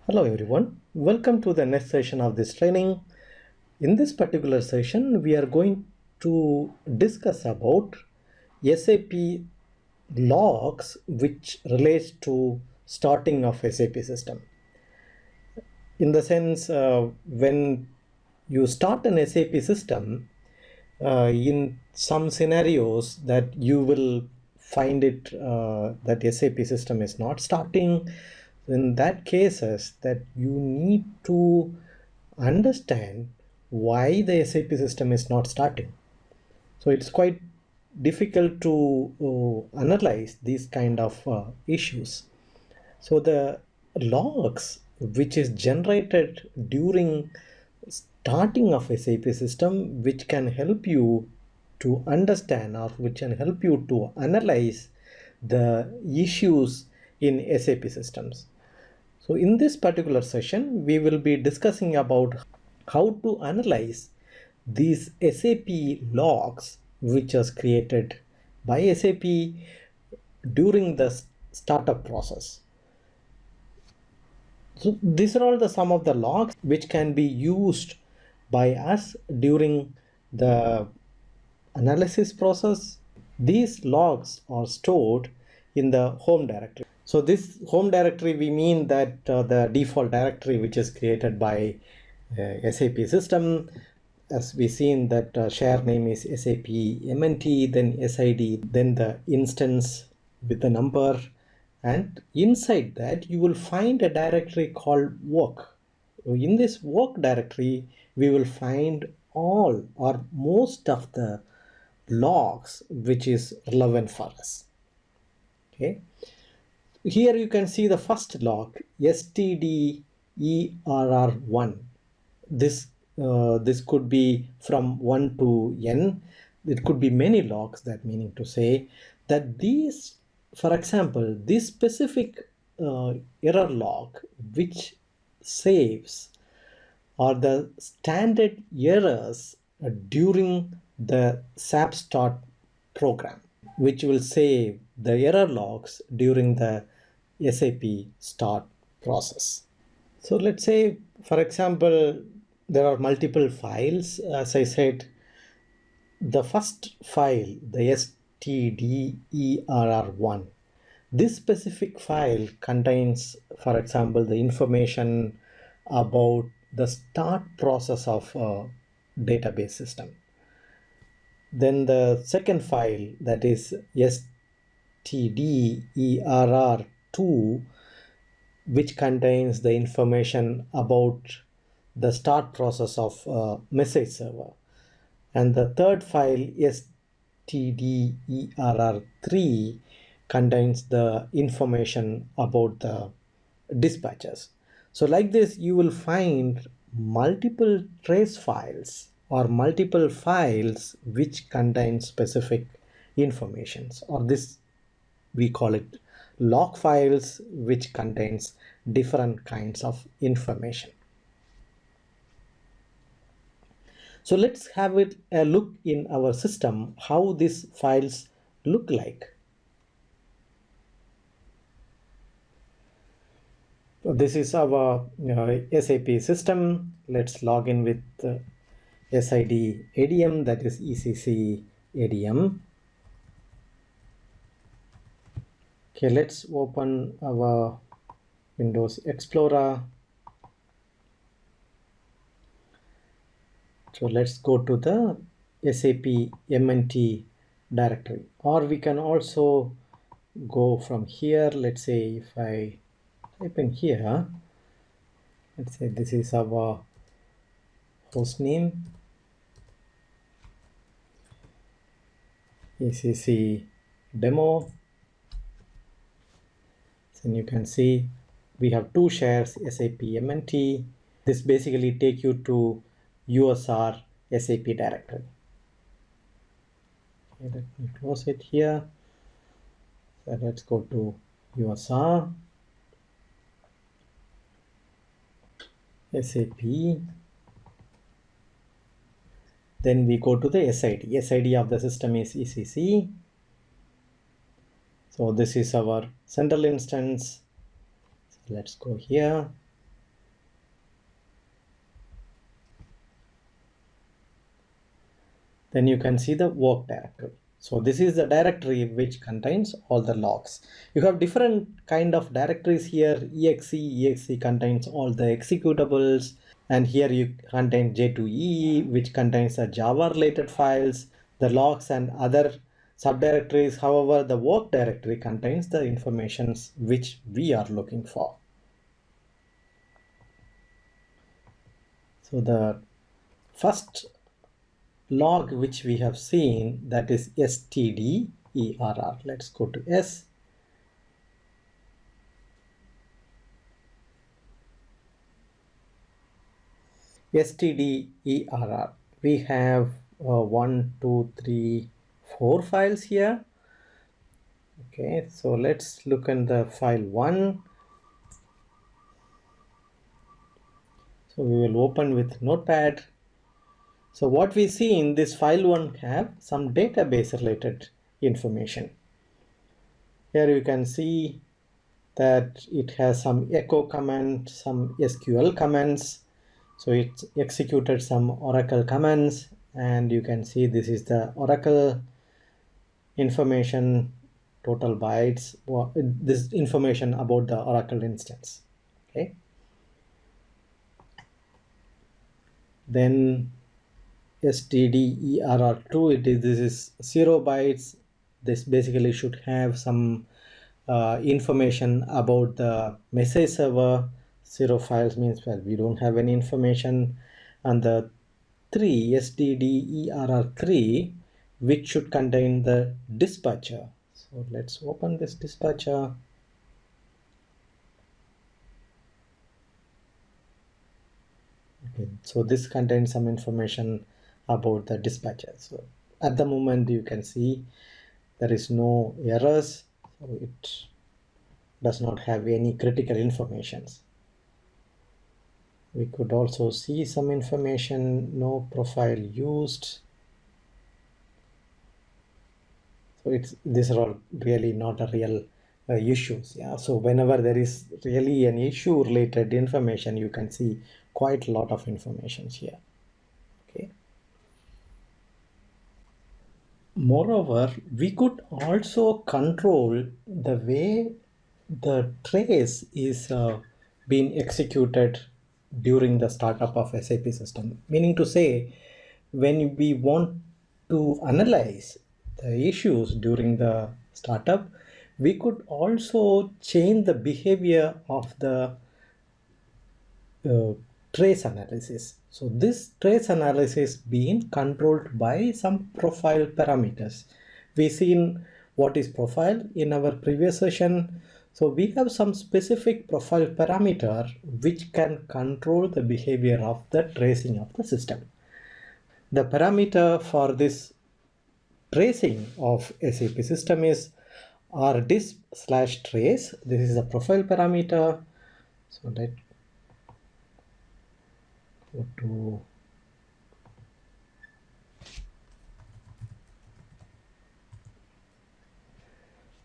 Hello everyone, welcome to the next session of this training. In this particular session, we are going to discuss about SAP logs which relates to starting of SAP system. In the sense, when you start an SAP system, in some scenarios that you will find it that SAP system is not starting. In that cases that you need to understand why the SAP system is not starting. So it's quite difficult to analyze these kind of issues. So the logs which is generated during starting of SAP system, which can help you to understand or which can help you to analyze the issues in SAP systems. So in this particular session, we will be discussing about how to analyze these SAP logs which was created by SAP during the startup process. So these are all the some of the logs which can be used by us during the analysis process. These logs are stored in the home directory. So this home directory, we mean that the default directory which is created by SAP system. As we seen that share name is SAP MNT, then SID, then the instance with the number, and inside that you will find a directory called work. In this work directory, we will find all or most of the logs which is relevant for us. Okay. Here you can see the first log stderr1. This could be from 1 to n. It could be many logs, that meaning to say that these, for example, this specific error log which saves are the standard errors during the SAP Start program, which will save the error logs during the SAP Start process. So let's say, for example, there are multiple files. As I said, the first file, the stderr1, this specific file contains, for example, the information about the start process of a database system. Then the second file, that is stderr2, which contains the information about the start process of message server. And the third file, stderr3, contains the information about the dispatches. So like this, you will find multiple trace files or multiple files which contain specific informations, or this we call it log files, which contains different kinds of information. So let's have a look in our system how these files look like. So this is our SAP system. Let's log in with SID ADM, that is ECC ADM. Okay, let's open our Windows Explorer. So let's go to the SAP MNT directory, or we can also go from here. Let's say if I type in here, let's say this is our host name, ECC demo. And you can see we have two shares, SAP MNT. This basically take you to USR SAP directory. Okay, let me close it here. So let's go to USR SAP. Then we go to the SID. SID of the system is ECC. So this is our central instance. So let's go here. Then you can see the work directory. So this is the directory which contains all the logs. You have different kind of directories here. Exe contains all the executables, and here you contain J2EE, which contains the Java related files, the logs and other subdirectories. However, the work directory contains the informations which we are looking for. So the first log which we have seen, that is stderr. Let's go to S. stderr. We have 1, 2, 3, 4 files here. Okay, so let's look at the file 1. So we will open with Notepad. So what we see in this file 1 have some database related information. Here you can see that it has some echo command, some SQL commands. So it executed some Oracle commands, and you can see this is the Oracle information, total bytes, this information about the Oracle instance. Okay. Then stderr2, this is 0 bytes. This basically should have some information about the message server. 0 files means, well, we don't have any information. And the 3, stderr3, which should contain the dispatcher. So let's open this dispatcher. Okay, so this contains some information about the dispatcher. So at the moment you can see there is no errors, so it does not have any critical informations. We could also see some information, no profile used. So these are all really not a real issues. Yeah. So whenever there is really an issue related information, you can see quite a lot of information here. Okay. Moreover, we could also control the way the trace is being executed during the startup of SAP system. Meaning to say, when we want to analyze the issues during the startup, we could also change the behavior of the trace analysis. So this trace analysis being controlled by some profile parameters. We've seen what is profile in our previous session. So we have some specific profile parameter which can control the behavior of the tracing of the system. The parameter for this tracing of SAP system is rdisp/trace. This is a profile parameter. So let's go to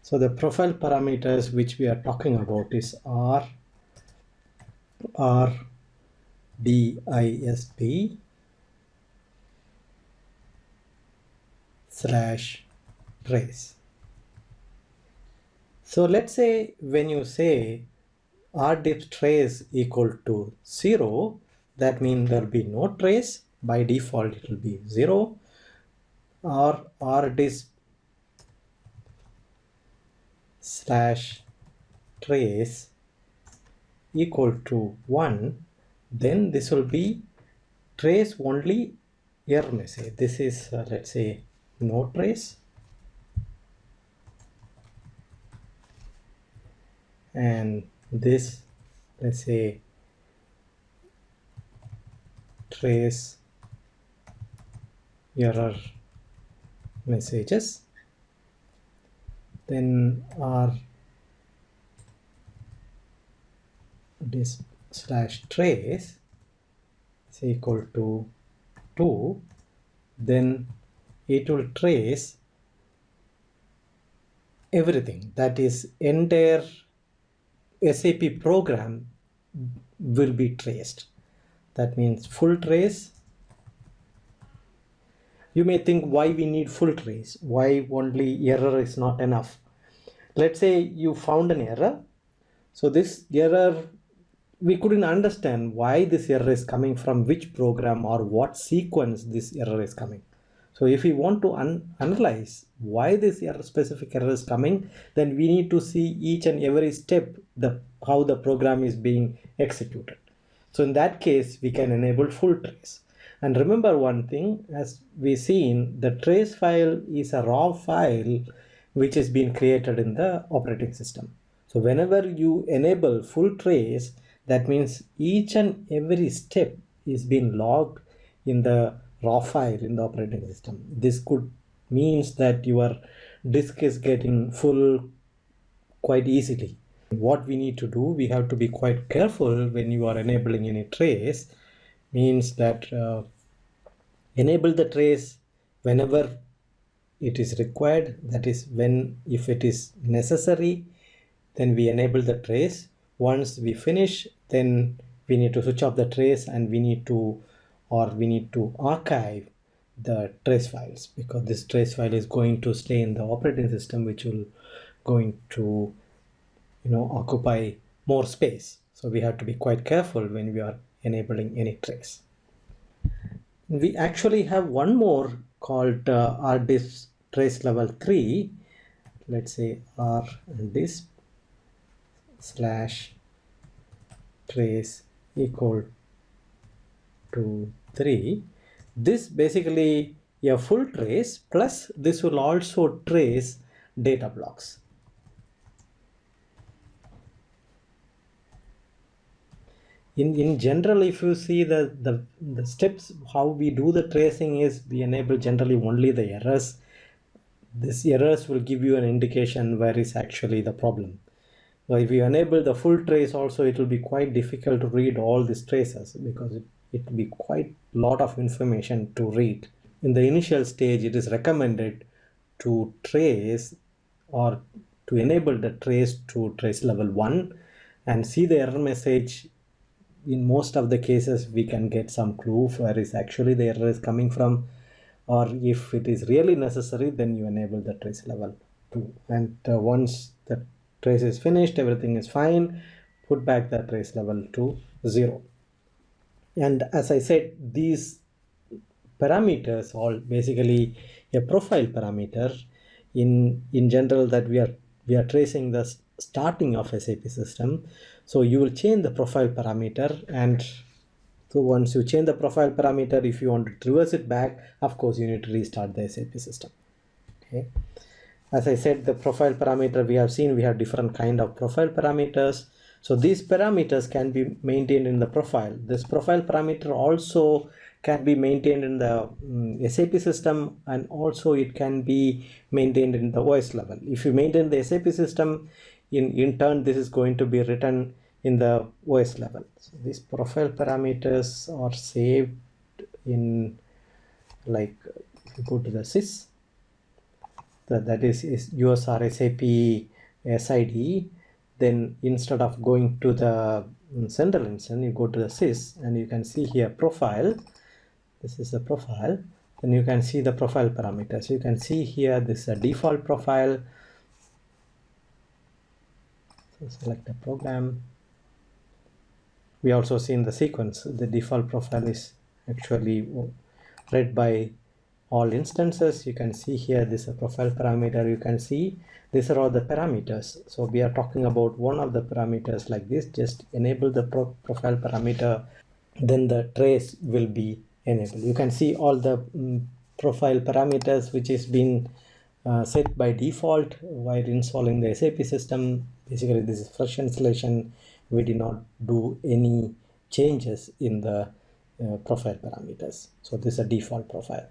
so the profile parameters which we are talking about is rdisp/trace. So let's say when you say rdisp trace equal to 0, that means there will be no trace. By default it will be 0. Or rdisp/trace equal to 1, then this will be trace only error message. This is let's say no trace, and this, let's say, trace error messages. Then our rdisp/trace is equal to 2, then it will trace everything, that is entire SAP program will be traced. That means full trace You may think why we need full trace, why only error is not enough. Let's say you found an error. So this error, we couldn't understand why this error is coming from which program or what sequence this error is coming. So if we want to analyze why this specific error is coming, then we need to see each and every step, how the program is being executed. So in that case, we can enable full trace. And remember one thing, as we seen, the trace file is a raw file which has been created in the operating system. So whenever you enable full trace, that means each and every step is being logged in the raw file in the operating system. This could means that your disk is getting full quite easily. What we need to do, we have to be quite careful when you are enabling any trace, means that enable the trace whenever it is required. That is, when if it is necessary, then we enable the trace. Once we finish, then we need to switch off the trace, and we need to archive the trace files, because this trace file is going to stay in the operating system, which will going to occupy more space. So we have to be quite careful when we are enabling any trace. We actually have one more called rdisk trace level 3. Let's say rdisk / trace equal to 3. This basically a full trace, plus this will also trace data blocks. In general, if you see the steps, how we do the tracing is we enable generally only the errors. These errors will give you an indication where is actually the problem. So if you enable the full trace also, it will be quite difficult to read all these traces, because it will be quite a lot of information to read. In the initial stage, it is recommended to trace or to enable the trace to trace level 1 and see the error message. In most of the cases, we can get some clue where is actually the error is coming from, or if it is really necessary, then you enable the trace level 2. And once the trace is finished, everything is fine, put back the trace level to 0. And as I said, these parameters all basically a profile parameter. In general, that we are tracing the starting of SAP system. So you will change the profile parameter, and so once you change the profile parameter, if you want to reverse it back, of course you need to restart the SAP system. Okay. As I said, the profile parameter, we have seen we have different kind of profile parameters. So these parameters can be maintained in the profile. This profile parameter also can be maintained in the SAP system, and also it can be maintained in the OS level. If you maintain the SAP system, in turn, this is going to be written in the OS level. So these profile parameters are saved in, like, if you go to the sys, that is USR SAP SID, then instead of going to the central instance, you go to the sys, and you can see here profile. This is the profile. Then you can see the profile parameters. You can see here this is a default profile. So select the program. We also see in the sequence the default profile is actually read by all instances. You can see here this is a profile parameter. You can see these are all the parameters. So we are talking about one of the parameters like this. Just enable the profile parameter, then the trace will be enabled. You can see all the profile parameters which is been set by default while installing the SAP system. Basically, this is fresh installation. We did not do any changes in the profile parameters. So this is a default profile.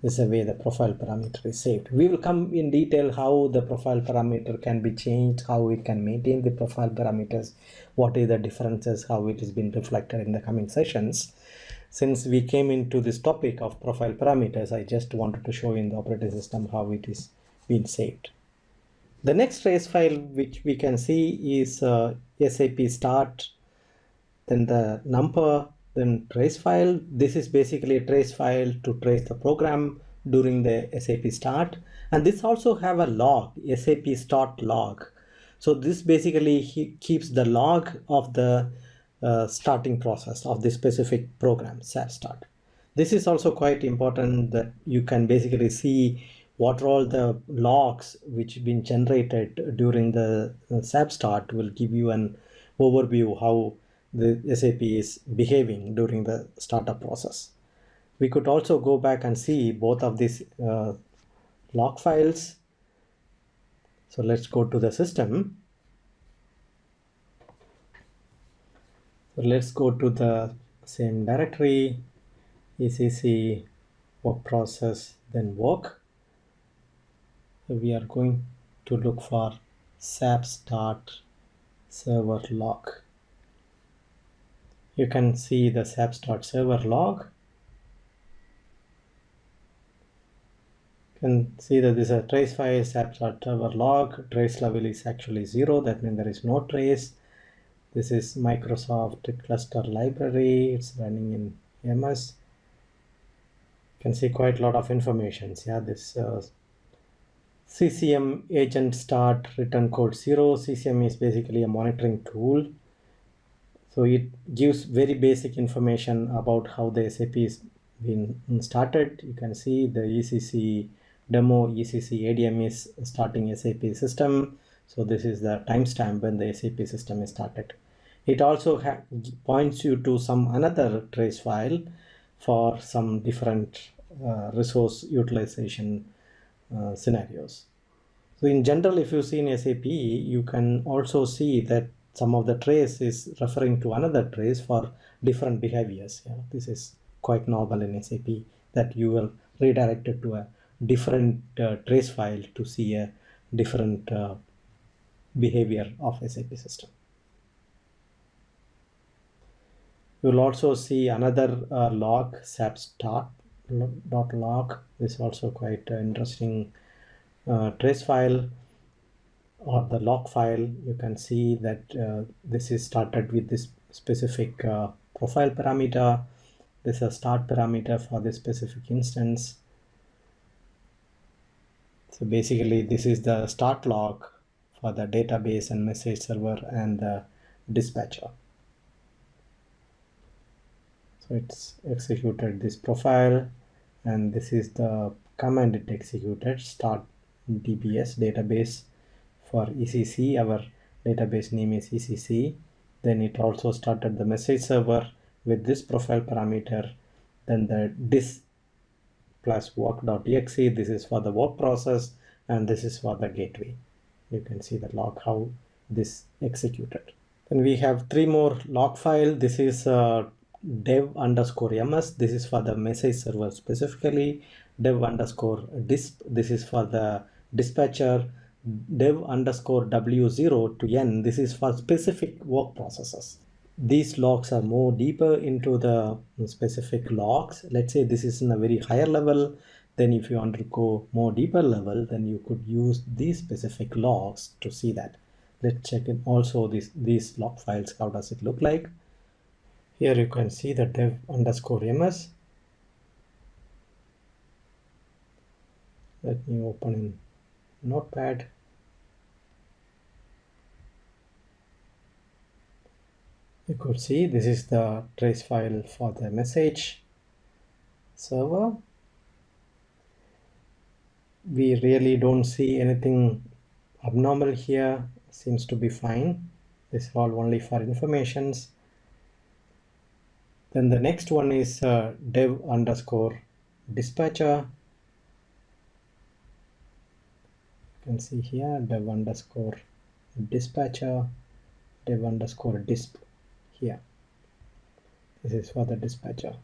This is the way the profile parameter is saved. We will come in detail how the profile parameter can be changed, how it can maintain the profile parameters, what are the differences, how it has been reflected in the coming sessions. Since we came into this topic of profile parameters, I just wanted to show in the operating system how it is being saved. The next trace file which we can see is SAP Start, then the number, then trace file. This is basically a trace file to trace the program during the SAP Start. And this also have a log, SAP Start log. So this basically keeps the log of the starting process of the specific program, SAP Start. This is also quite important, that you can basically see what are all the logs which been generated during the SAP Start. Will give you an overview how the SAP is behaving during the startup process. We could also go back and see both of these log files. So let's go to the system. So let's go to the same directory, ECC work process, then work. So we are going to look for SAP Start server log. You can see the SAP Start server log. You can see that this is a trace file, SAP Start server log. Trace level is actually 0. That means there is no trace. This is Microsoft cluster library. It's running in MS. You can see quite a lot of information. Yeah, this CCM agent start return code 0. CCM is basically a monitoring tool. So it gives very basic information about how the SAP is been started. You can see the ECC demo, ECC ADM is starting SAP system. So this is the timestamp when the SAP system is started. It also points you to some another trace file for some different resource utilization scenarios. So in general, if you see in SAP, you can also see that some of the trace is referring to another trace for different behaviors. Yeah, this is quite normal in SAP, that you will redirect it to a different trace file to see a different behavior of SAP system. You will also see another log, SAP Start .log. This is also quite interesting trace file or the log file. You can see that this is started with this specific profile parameter. This is a start parameter for this specific instance. So basically this is the start log for the database and message server and the dispatcher. So it's executed this profile, and this is the command it executed, start DBS database for ECC. Our database name is ECC. Then it also started the message server with this profile parameter. Then the dis plus work.exe, this is for the work process, and this is for the gateway. You can see the log how this executed. Then we have 3 more log file. This is dev_ms. This is for the message server specifically. Dev_disp. This is for the dispatcher. Dev_w0 to n. This is for specific work processes. These logs are more deeper into the specific logs. Let's say this is in a very higher level. Then if you want to go more deeper level, then you could use these specific logs to see that. Let's check in also these log files. How does it look like? Here you can see the dev_ms. Let me open in Notepad. You could see this is the trace file for the message server. We really don't see anything abnormal here. Seems to be fine. This is all only for informations. Then the next one is dev_dispatcher. You can see here dev_dispatcher, dev_disp here. This is for the dispatcher.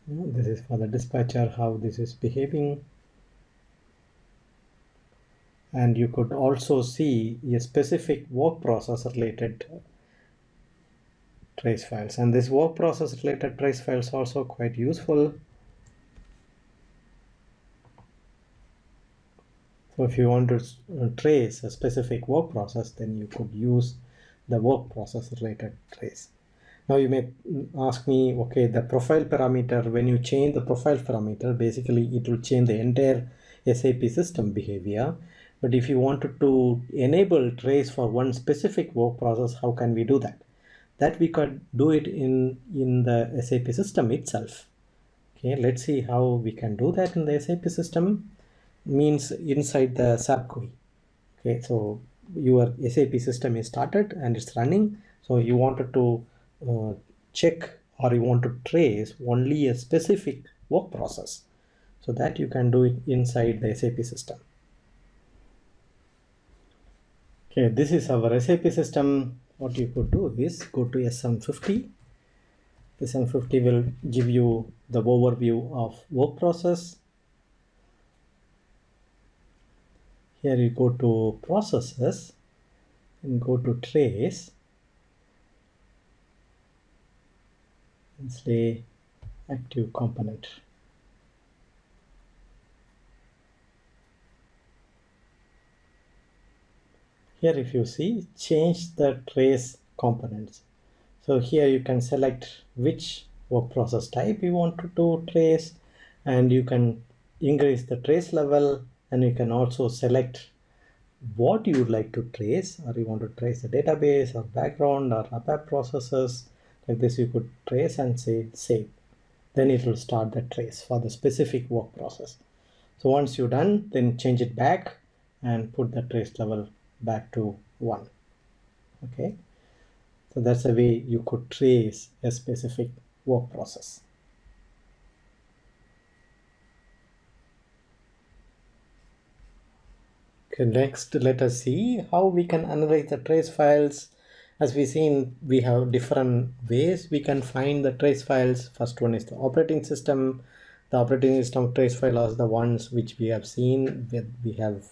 This is for the dispatcher, how this is behaving. And you could also see a specific work process related trace files, and this work process related trace files also quite useful. So if you want to trace a specific work process, then you could use the work process related trace. Now you may ask me, okay, the profile parameter, when you change the profile parameter, basically it will change the entire SAP system behavior. But if you wanted to enable trace for one specific work process, how can we do that? That we could do it in the SAP system itself. Okay, let's see how we can do that in the SAP system. Means inside the SAP GUI. Okay, so your SAP system is started and it's running. So you wanted to check or you want to trace only a specific work process. So that you can do it inside the SAP system. Okay, this is our SAP system. What you could do is go to SM50. SM50 will give you the overview of work process. Here you go to processes and go to trace and say active component. Here if you see, change the trace components. So here you can select which work process type you want to trace, and you can increase the trace level, and you can also select what you would like to trace, or you want to trace the database or background or ABAP processes. Like this you could trace and say save. Then it will start the trace for the specific work process. So once you're done, then change it back and put the trace level back to 1. Okay, so that's the way you could trace a specific work process. Okay, next let us see how we can analyze the trace files. As we seen, we have different ways we can find the trace files. First one is the operating system. The operating system trace file are the ones which we have seen. We have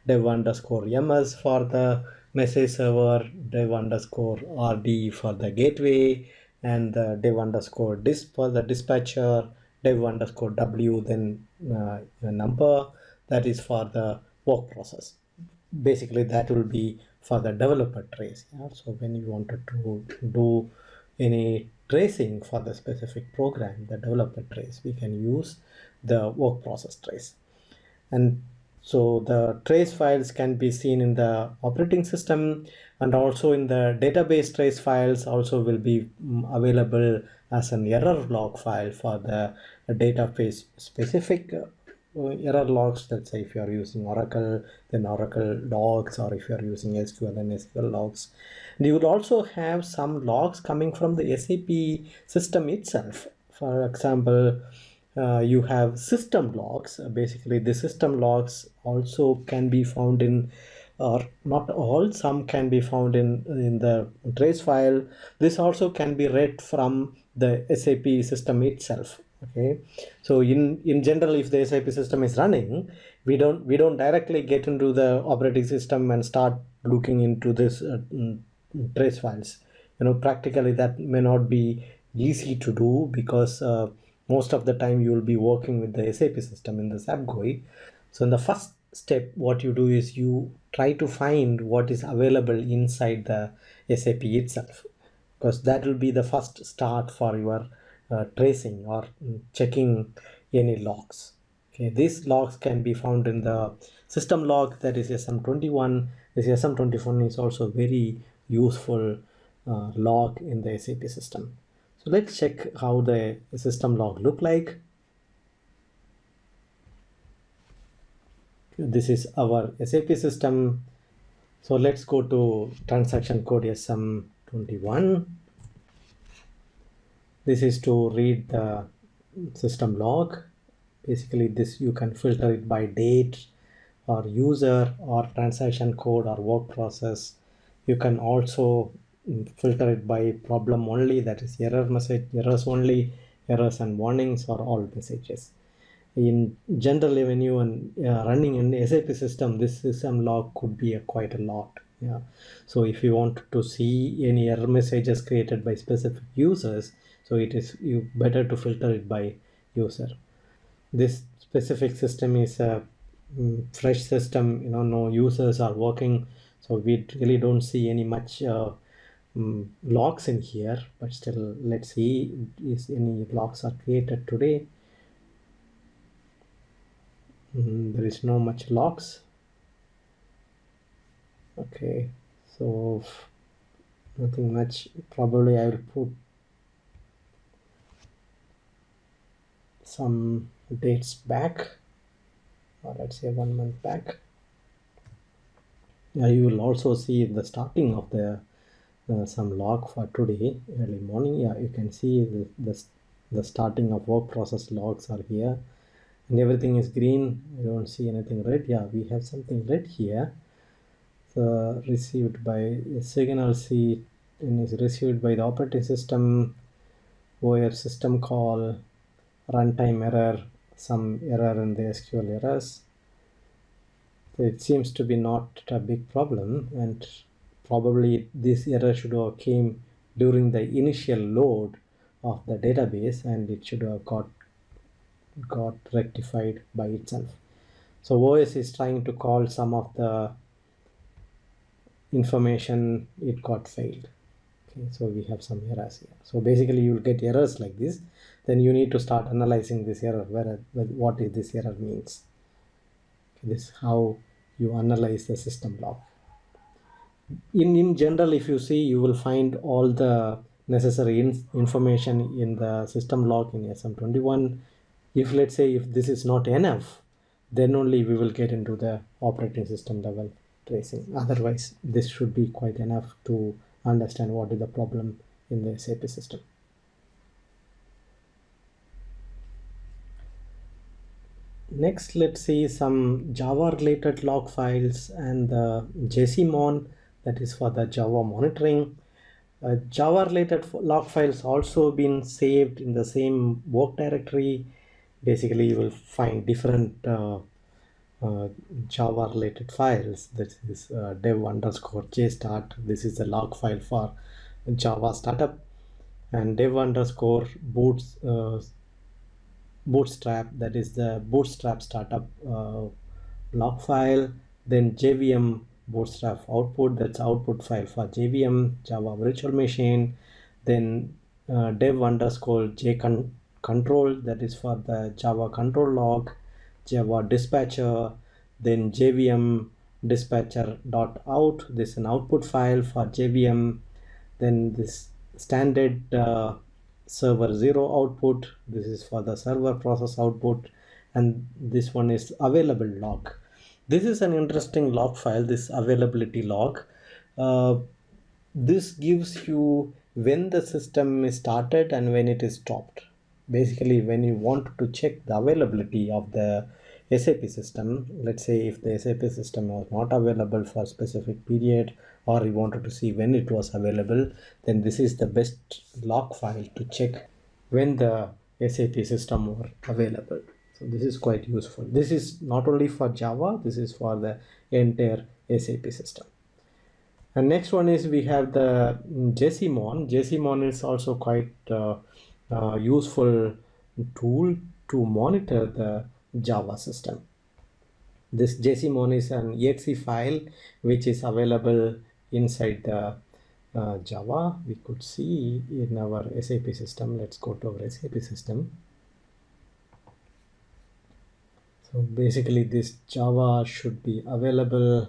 dev underscore ms for the message server, dev underscore rd for the gateway, and the dev underscore disp for the dispatcher, dev underscore w, then a number that is for the work process. Basically that will be for the developer trace. Yeah? So when you wanted to do any tracing for the specific program, the developer trace, we can use the work process trace. And so the trace files can be seen in the operating system, and also in the database trace files also will be available as an error log file for the database specific error logs. Let's say if you are using Oracle, then Oracle logs, or if you are using SQL, and SQL logs. And you will also have some logs coming from the SAP system itself. For example, you have system logs. Basically the system logs also can be found in, or not all, some can be found in the trace file. This also can be read from the SAP system itself. Okay, so in general, if the SAP system is running, we don't directly get into the operating system and start looking into this trace files. Practically that may not be easy to do, because most of the time you will be working with the SAP system in the SAP GUI. So in the first step, what you do is you try to find what is available inside the SAP itself, because that will be the first start for your tracing or checking any logs. Okay, these logs can be found in the system log, that is SM21. This SM21 is also very useful log in the SAP system. So let's check how the system log look like. This is our SAP system. So let's go to transaction code SM21. This is to read the system log. Basically this you can filter it by date or user or transaction code or work process. You can also filter it by problem only, that is error message, errors only, errors and warnings, or all messages. In general, when you are running an SAP system, this system log could be quite a lot. Yeah. So if you want to see any error messages created by specific users, so it is you better to filter it by user. This specific system is a fresh system, no users are working, so we really don't see any much logs in here, but still let's see if any logs are created today. There is no much logs. Okay, so nothing much. Probably I will put some dates back, or let's say 1 month back. You will also see the starting of the some log for today early morning. Yeah, you can see the starting of work process logs are here, and everything is green. I don't see anything red. Yeah, we have something red here. So received by signal C and is received by the operating system via system call, runtime error, some error in the SQL errors. So it seems to be not a big problem, and probably this error should have came during the initial load of the database, and it should have got rectified by itself. So OS is trying to call some of the information, it got failed. Okay, so we have some errors here. So basically you will get errors like this. Then you need to start analyzing this error, what is this error means. Okay, this is how you analyze the system log. In general, if you see, you will find all the necessary information in the system log in SM21. If let's say if this is not enough, then only we will get into the operating system level tracing. Otherwise, this should be quite enough to understand what is the problem in the SAP system. Next, let's see some Java related log files and the JSON, that is for the Java monitoring. Java related log files also been saved in the same work directory. Basically, you will find different Java related files. This is dev_jstart. This is the log file for Java startup, and dev_bootstrap, that is the bootstrap startup log file. Then JVM bootstrap output, that's output file for JVM, Java virtual machine. Then dev_jcontrol, that is for the Java control log, Java dispatcher. Then JVM dispatcher.out, this is an output file for JVM. Then this standard server 0 output, this is for the server process output. And this one is available log. This is an interesting log file, this availability log. This gives you when the system is started and when it is stopped. Basically, when you want to check the availability of the SAP system, let's say if the SAP system was not available for a specific period, or you wanted to see when it was available, then this is the best log file to check when the SAP system were available. So this is quite useful. This is not only for Java, this is for the entire SAP system. And next one is we have the JSON. JSON is also quite useful tool to monitor the Java system. This JSON is an exe file which is available inside the Java. We could see in our SAP system. Let's go to our SAP system. So basically this Java should be available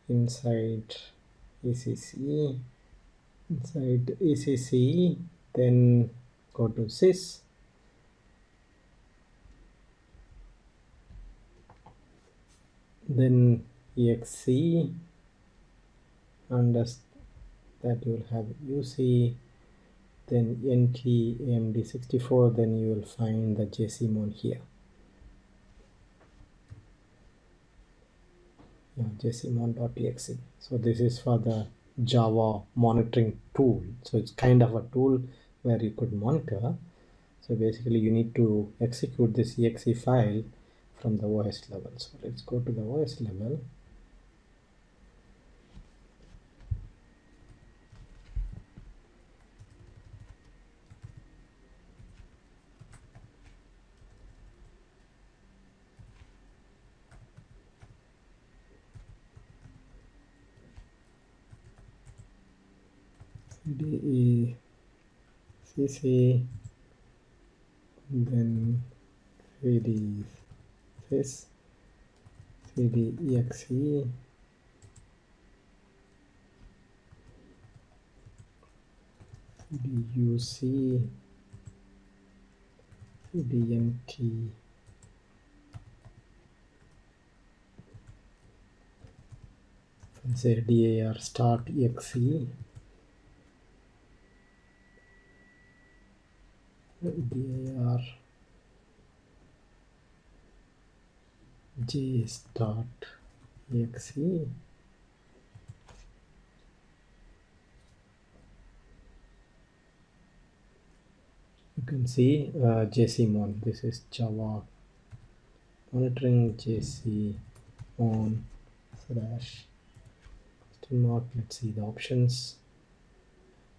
inside ECC. Inside ECC, then go to sys. Then exe, and that you will have UC, then NT AMD64, then you will find the JSON here. JSON.exe. So this is for the Java monitoring tool. So it's kind of a tool where you could monitor. So basically you need to execute this exe file from the OS level. So let's go to the OS level. CDECC, then CDSys, CDEXE, CDUC, CDMT, say DAR Start EXE, DAR J Start EXE. You can see JCMon. This is Java monitoring JCMon slash question mark. Let's see the options.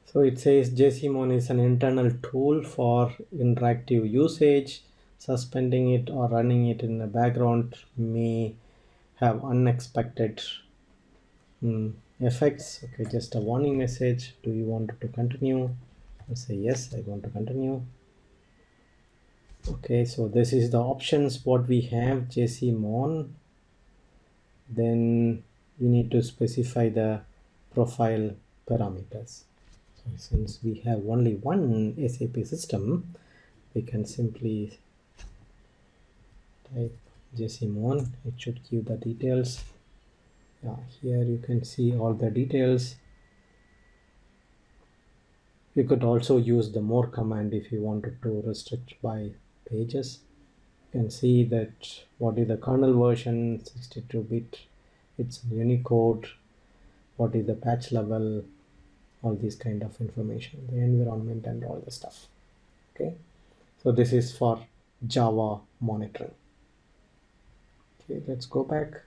So it says JCMon is an internal tool for interactive usage. Suspending it or running it in the background may have unexpected effects. Okay, just a warning message. Do you want to continue? I'll say yes, I want to continue. Okay, so this is the options what we have JCMon. Then we need to specify the profile parameters. So since we have only one SAP system, we can simply type JCMon. It should give the details. Yeah, here you can see all the details. You could also use the more command if you wanted to restrict by pages. You can see that what is the kernel version, 62-bit, it's Unicode, what is the patch level, all these kind of information, the environment and all the stuff. Okay, so this is for Java monitoring. Okay, let's go back.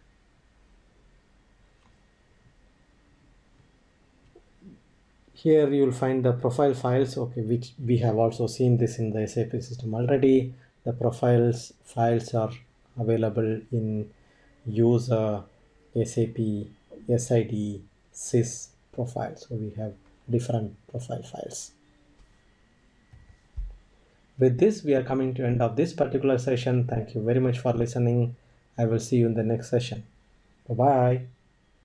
Here you will find the profile files, okay, which we have also seen this in the SAP system already. The profiles files are available in user SAP SID sys profile. So we have different profile files. With this, we are coming to end of this particular session. Thank you very much for listening. I will see you in the next session. Bye-bye.